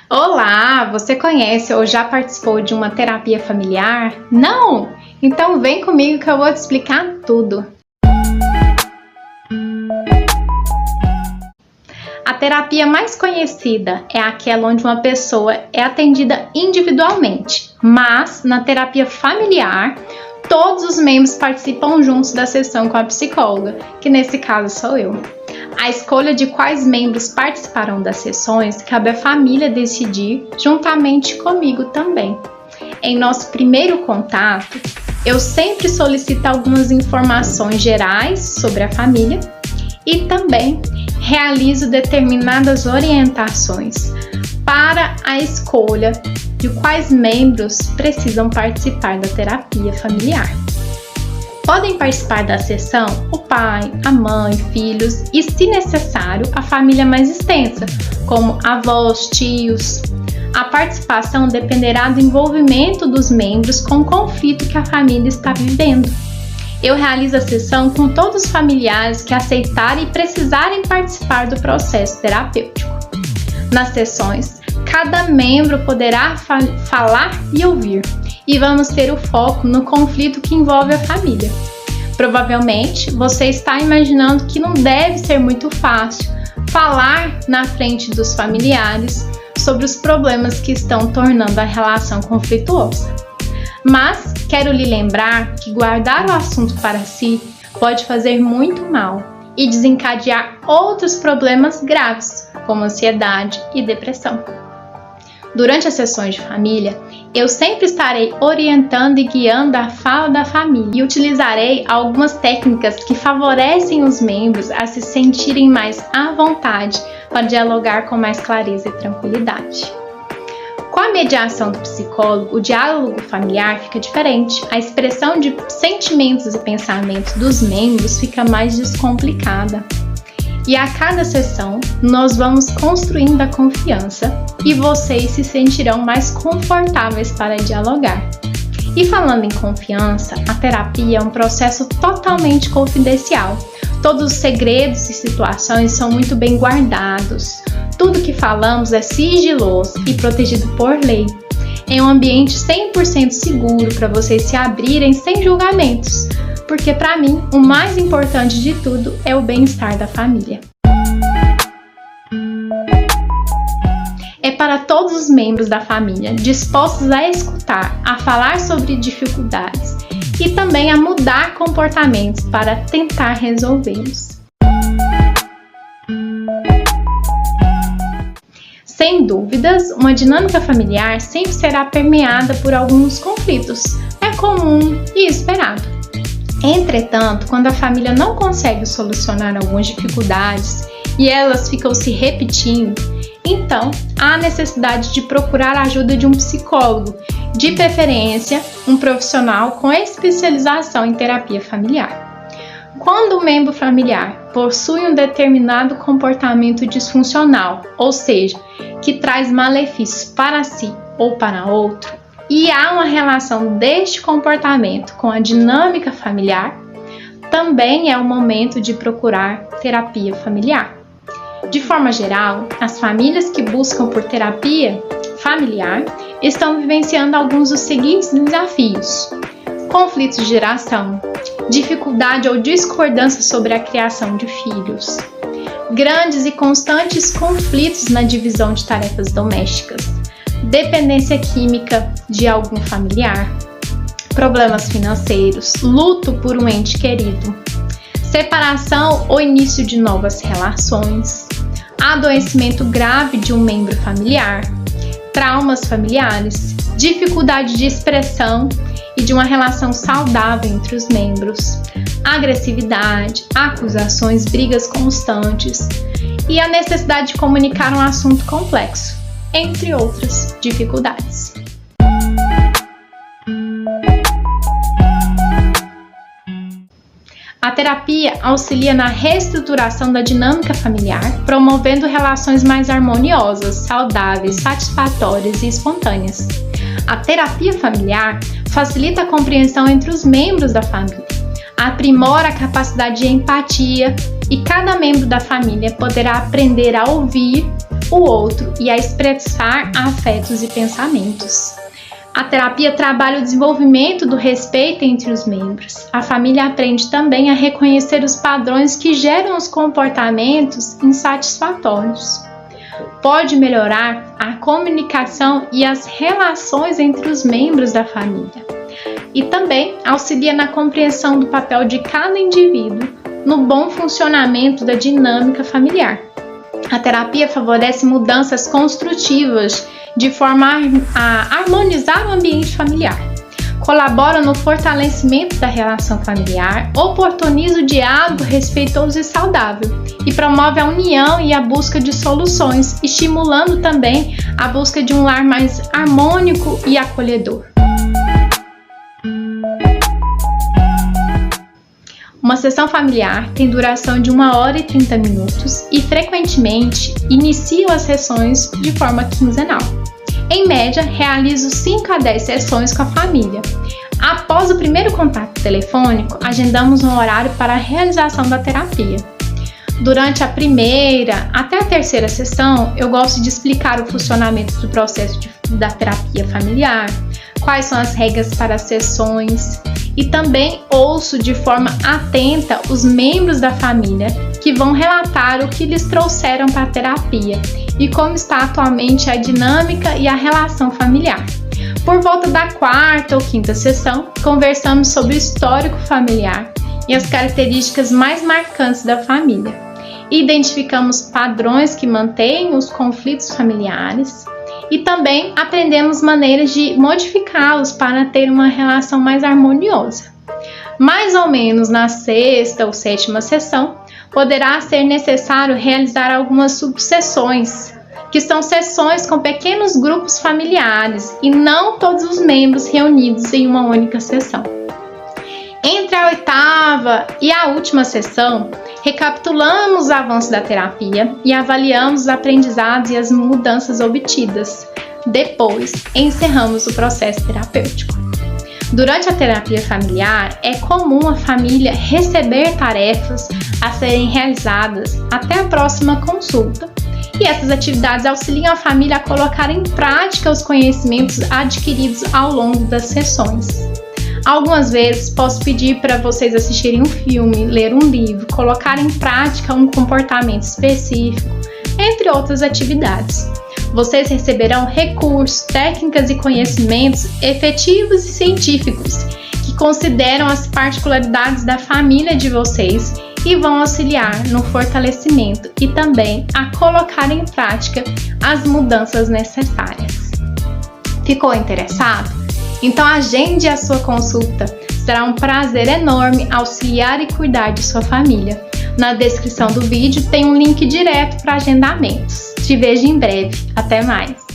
Olá, você conhece ou já participou de uma terapia familiar? Não? Então vem comigo que eu vou te explicar tudo. A terapia mais conhecida é aquela onde uma pessoa é atendida individualmente, mas na terapia familiar, todos os membros participam juntos da sessão com a psicóloga, que nesse caso sou eu. A escolha de quais membros participarão das sessões cabe à família decidir, juntamente comigo também. Em nosso primeiro contato, eu sempre solicito algumas informações gerais sobre a família e também realizo determinadas orientações para a escolha de quais membros precisam participar da terapia familiar. Podem participar da sessão o pai, a mãe, filhos e, se necessário, a família mais extensa, como avós, tios. A participação dependerá do envolvimento dos membros com o conflito que a família está vivendo. Eu realizo a sessão com todos os familiares que aceitarem e precisarem participar do processo terapêutico. Nas sessões, cada membro poderá falar e ouvir, e vamos ter o foco no conflito que envolve a família. Provavelmente, você está imaginando que não deve ser muito fácil falar na frente dos familiares sobre os problemas que estão tornando a relação conflituosa. Mas quero lhe lembrar que guardar o assunto para si pode fazer muito mal e desencadear outros problemas graves, como ansiedade e depressão. Durante as sessões de família, eu sempre estarei orientando e guiando a fala da família e utilizarei algumas técnicas que favorecem os membros a se sentirem mais à vontade para dialogar com mais clareza e tranquilidade. Com a mediação do psicólogo, o diálogo familiar fica diferente. A expressão de sentimentos e pensamentos dos membros fica mais descomplicada. E a cada sessão, nós vamos construindo a confiança e vocês se sentirão mais confortáveis para dialogar. E falando em confiança, a terapia é um processo totalmente confidencial. Todos os segredos e situações são muito bem guardados. Tudo que falamos é sigiloso e protegido por lei. É um ambiente 100% seguro para vocês se abrirem sem julgamentos, porque para mim o mais importante de tudo é o bem-estar da família. É para todos os membros da família dispostos a escutar, a falar sobre dificuldades e também a mudar comportamentos para tentar resolvê-los. Sem dúvidas, uma dinâmica familiar sempre será permeada por alguns conflitos. É comum e esperado. Entretanto, quando a família não consegue solucionar algumas dificuldades e elas ficam se repetindo, então há necessidade de procurar a ajuda de um psicólogo, de preferência um profissional com especialização em terapia familiar. Quando o membro familiar possui um determinado comportamento disfuncional, ou seja, que traz malefícios para si ou para outro, e há uma relação deste comportamento com a dinâmica familiar, também é o momento de procurar terapia familiar. De forma geral, as famílias que buscam por terapia familiar estão vivenciando alguns dos seguintes desafios: conflitos de geração, dificuldade ou discordância sobre a criação de filhos, grandes e constantes conflitos na divisão de tarefas domésticas, dependência química de algum familiar, problemas financeiros, luto por um ente querido, separação ou início de novas relações, adoecimento grave de um membro familiar, traumas familiares, dificuldade de expressão e de uma relação saudável entre os membros, agressividade, acusações, brigas constantes e a necessidade de comunicar um assunto complexo, entre outras dificuldades. A terapia auxilia na reestruturação da dinâmica familiar, promovendo relações mais harmoniosas, saudáveis, satisfatórias e espontâneas. A terapia familiar facilita a compreensão entre os membros da família, aprimora a capacidade de empatia e cada membro da família poderá aprender a ouvir, o outro e a expressar afetos e pensamentos. A terapia trabalha o desenvolvimento do respeito entre os membros. A família aprende também a reconhecer os padrões que geram os comportamentos insatisfatórios. Pode melhorar a comunicação e as relações entre os membros da família. E também auxilia na compreensão do papel de cada indivíduo no bom funcionamento da dinâmica familiar. A terapia favorece mudanças construtivas de forma a harmonizar o ambiente familiar. Colabora no fortalecimento da relação familiar, oportuniza o diálogo respeitoso e saudável e promove a união e a busca de soluções, estimulando também a busca de um lar mais harmônico e acolhedor. Uma sessão familiar tem duração de 1 hora e 30 minutos e, frequentemente, inicio as sessões de forma quinzenal. Em média, realizo 5 a 10 sessões com a família. Após o primeiro contato telefônico, agendamos um horário para a realização da terapia. Durante a primeira até a terceira sessão, eu gosto de explicar o funcionamento do processo da terapia familiar, quais são as regras para as sessões, e também ouço de forma atenta os membros da família que vão relatar o que eles trouxeram para a terapia e como está atualmente a dinâmica e a relação familiar. Por volta da 4ª ou 5ª sessão, conversamos sobre o histórico familiar e as características mais marcantes da família. Identificamos padrões que mantêm os conflitos familiares e também aprendemos maneiras de modificá-los para ter uma relação mais harmoniosa. Mais ou menos na 6ª ou 7ª sessão, poderá ser necessário realizar algumas subsessões, que são sessões com pequenos grupos familiares e não todos os membros reunidos em uma única sessão. Entre a 8ª e a última sessão, recapitulamos o avanço da terapia e avaliamos os aprendizados e as mudanças obtidas. Depois, encerramos o processo terapêutico. Durante a terapia familiar, é comum a família receber tarefas a serem realizadas até a próxima consulta. E essas atividades auxiliam a família a colocar em prática os conhecimentos adquiridos ao longo das sessões. Algumas vezes posso pedir para vocês assistirem um filme, ler um livro, colocar em prática um comportamento específico, entre outras atividades. Vocês receberão recursos, técnicas e conhecimentos efetivos e científicos que consideram as particularidades da família de vocês e vão auxiliar no fortalecimento e também a colocar em prática as mudanças necessárias. Ficou interessado? Então agende a sua consulta. Será um prazer enorme auxiliar e cuidar de sua família. Na descrição do vídeo tem um link direto para agendamentos. Te vejo em breve. Até mais!